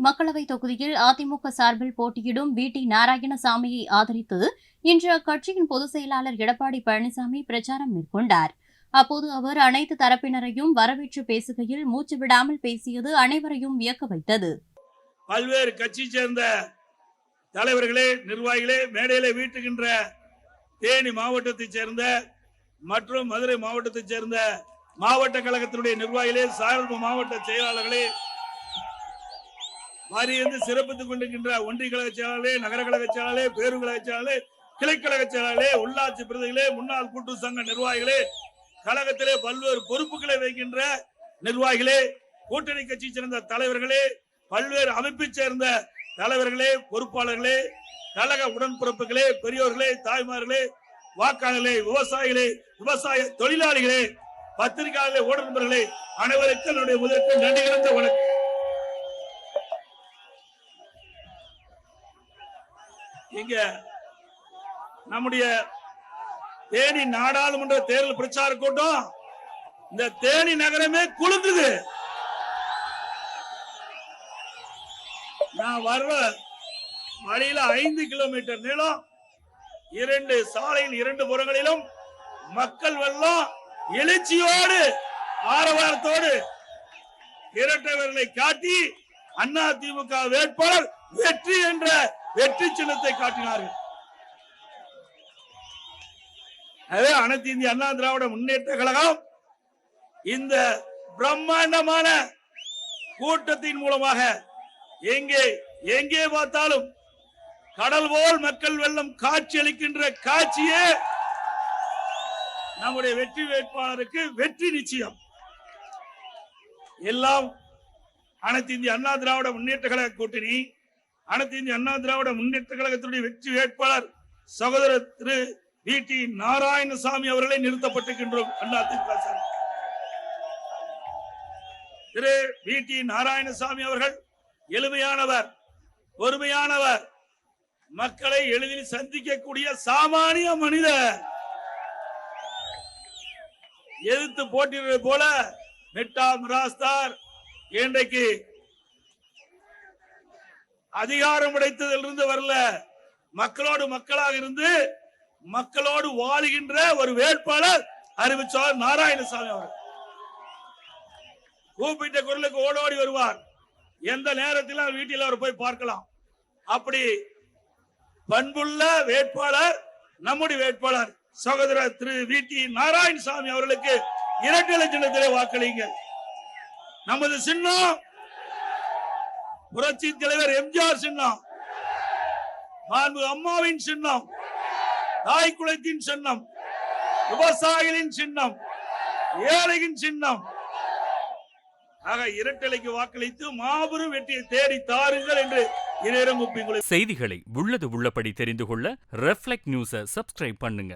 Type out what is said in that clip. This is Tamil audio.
மக்களவை தொகுதியில் அதிமுக சார்பில் போட்டியிடும் வி.டி. நாராயணசாமியை ஆதரித்து இன்று அக்கட்சியின் பொதுச் செயலாளர் எடப்பாடி பழனிசாமி பிரச்சாரம் மேற்கொண்டார். அப்போது அவர் அனைத்து தரப்பினரையும் வரவேற்று பேசுகையில் மூச்சு விடாமல் பேசியது அனைவரையும் வியக்க வைத்தது. பல்வேறு கட்சி சேர்ந்த தலைவர்களே, நிர்வாகிகளே, மேடையிலே வீட்டுகின்ற தேனி மாவட்டத்தைச் சேர்ந்த மற்றும் மதுரை மாவட்டத்தைச் சேர்ந்த மாவட்ட கழகத்தினுடைய நிர்வாகிகளே, சார்பு மாவட்ட செயலாளர்களே, வாரியந்து சிறப்பித்துக் கொண்டிருக்கின்ற ஒன்றிய கழக செயலாளர்களே, நகர கழக செயலாளர்களே, பேரூர் கழக செயலாளர்களே, கிளைக்கழக செயலாளர்களே, உள்ளாட்சி பிரதிகளே, முன்னாள் கூட்டு சங்க நிர்வாகிகளே, கழகத்திலே பல்வேறு பொறுப்புகளை வைக்கின்ற நிர்வாகிகளே, கூட்டணி கட்சி சேர்ந்த தலைவர்களே, பல்வேறு அமைப்பை சேர்ந்த தலைவர்களே, பொறுப்பாளர்களே, கழக உடன்பிறப்புகளே, பெரியோர்களே, தாய்மார்களே, வாக்காளர்களே, விவசாயிகளே, விவசாய தொழிலாளிகளே, பத்திரிகையாளர்களே, ஊடக நண்பர்களே, அனைவருக்கும் என்னுடைய முதற்கு நன்றி கலந்த வணக்கம். இங்க நம்முடைய தேனி நாடாளுமன்ற தேர்தல் பிரச்சார கூட்டம் இந்த தேனி நகரமே குலுங்குது. நான் வர்ற வழியில 5 கிலோமீட்டர் நீளம், 2 சாலையின் 2 புறங்களிலும் மக்கள் வெள்ளம் எழுச்சியோடு ஆரவாரத்தோடு இரட்டைவர்களை காட்டி அதிமுக வேட்பாளர் வெற்றி என்ற வெற்றி சின்னத்தை காட்டினார்கள். அதே அனைத்து இந்திய அண்ணா திராவிட முன்னேற்ற கழகம் இந்த பிரம்மாண்டமான கூட்டத்தின் மூலமாக எங்கே பார்த்தாலும் கடல் போல் மக்கள் வெள்ளம் காட்சி அளிக்கின்ற காட்சியே நம்முடைய வெற்றி வேட்பாளருக்கு வெற்றி நிச்சயம். எல்லாம் அனைத்து இந்திய அண்ணா திராவிட முன்னேற்ற கழக கூட்டணி, அனைத்து இந்திய அண்ணா திராவிட முன்னேற்ற கழகத்துடைய வெற்றி வேட்பாளர் சகோதரர் திரு வி.டி. நாராயணசாமி அவர்களை நிறுத்தப்பட்டிருக்கின்றோம். திரு வி.டி. நாராயணசாமி அவர்கள் எளிமையானவர், பொறுமையானவர், மக்களை எளிதில் சந்திக்கக்கூடிய சாமானிய மனிதர். எதிர்த்து போட்டியிடுவது போல மெட்டா மிராஸ்தார் இன்றைக்கு அதிகாரம் உடைத்ததிலிருந்து வரல, மக்களோடு மக்களாக இருந்து மக்களோடு வாழுகின்ற ஒரு வேட்பாளர் அறிவிச்சார் நாராயணசாமி அவர். கூப்பிட்ட குரலுக்கு ஓடோடி வருவார். எந்த நேரத்தில் வீட்டில் அவர் போய் பார்க்கலாம். அப்படி பண்புள்ள வேட்பாளர் நம்முடைய வேட்பாளர் சகோதரர் திரு வி.டி. நாராயணசாமி அவர்களுக்கு இரட்டை சின்னத்திலே வாக்களிங்கள். நமது சின்னம் புரட்சி தலைவர் எம்ஜிஆர் சின்னம், மாண்பு அம்மாவின் சின்னம், தாய் குலத்தின் சின்னம், விவசாயிகளின் சின்னம், ஏழையின் சின்னம். ஆக இரட்டலைக்கு வாக்களித்து மாபெரும் வெற்றியை தேடி தாருங்கள் என்று இணையரம். செய்திகளை உள்ளது உள்ளபடி தெரிந்து கொள்ள ரெஃப்ளெக்ட் நியூஸை சப்ஸ்கிரைப் பண்ணுங்க.